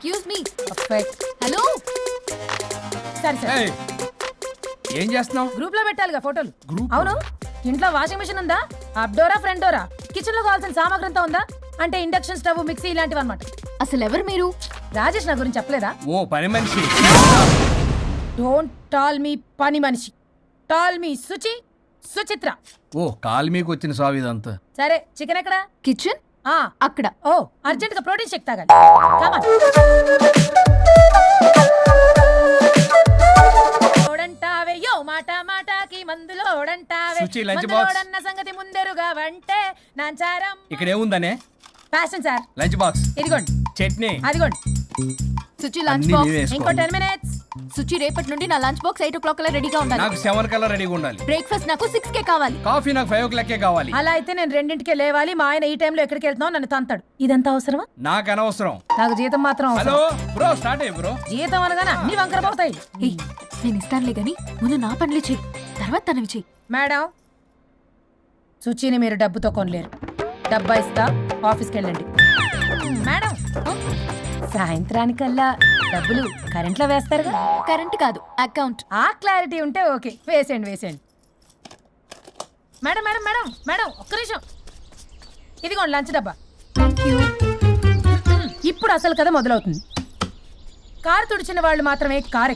Excuse me. Perfect. Hello. సరే సరే ఏయ్, ఏం చేస్తున్నావు? గ్రూప్ లో పెట్టాలిగా ఫోటోలు. Group లో? అవును. ఇంట్లో వాషింగ్ మిషన్ ఉందా? Up Dora front Dora? Kitchen లో కావాల్సిన సామాగ్రి అంతా ఉందా? అంటే ఇండక్షన్ స్టవ్, మిక్సీ ఇలాంటివి అన్నమాట. అసలు ఎవరు మీరు? రాజేష్ నా గురించి చెప్పలేదా? ఓ పని మనిషి. డోంట్ టాల్ మీ పని మనిషి, టాల్ మీ సుచి, సుచిత్ర. ఓ కాలు మీకు వచ్చిన సాగు ఇదంతా. సరే చికెన్ ఎక్కడ? కిచెన్ ఆ అక్కడ. ఓ అర్జెంట్ గా ప్రోటీన్ షేక్ తాగాలి. Come on. ఓడంటావే యో మాట మాటకి మందులో ఓడంటావే. Suchi, lunch box. మందులోడన్న సంగతి ముందరుగా వంటే నాంచారం. ఇక్కడ ఏముందనే? Passion sir. లంచ్ బాక్స్, ఇదిగోండి, చట్నీ. అదిగోండి. సుచి లంచ్ అన్నీ బాక్స్. నీవే ఇంకో వేసుకో. 10 minutes. సుచి రేపటి నుండి నా లంచ్ బాక్స్ 8 o'clock రెడీగా ఉండాలి. నాకు 7 కల్లా రెడీగా ఉండాలి. బ్రేక్ఫాస్ట్ నాకు 6 కే కావాలి. కాఫీ నాకు 5 o'clock కావాలి. అలా అయితే నేను 2ంటికే లేవాలి. మా ఆయన ఈ టైంలో ఎక్కడికి వెళ్తున్నావు నన్ను తంతాడు. ఇదంతా అవసరమా? నాకు అనవసరం. నాకు జీతం మాత్రం హలో అవసరం. బ్రో, స్టార్ట్ అయ్యి బ్రో. జీతం అనగానే అన్ని వంకర పోతాయి. ఏయ్, నేను ఇస్తానులే గాని ముందు నా పనులు చెయ్యి, తర్వాత తనవి చెయ్యి. మేడం, సుచిని మీరు డబ్బుతో కొనలేరు. డబ్బా ఇస్తా, ఆఫీస్కి వెళ్ళండి. మేడం, సాయంత్రానికల్లా డబ్బులు కరెంట్లో వేస్తారుగా? కరెంట్ కాదు, అకౌంట్. ఆ క్లారిటీ ఉంటే ఓకే. వేసేయండి వేసేయండి. మేడం మేడం మేడం మేడం ఒక్క నిమిషం. ఇదిగోండి లంచ్ డబ్బా. Thank you. ఇప్పుడు అసలు కథ మొదలవుతుంది. కారు తుడిచిన వాళ్ళు మాత్రమే కారు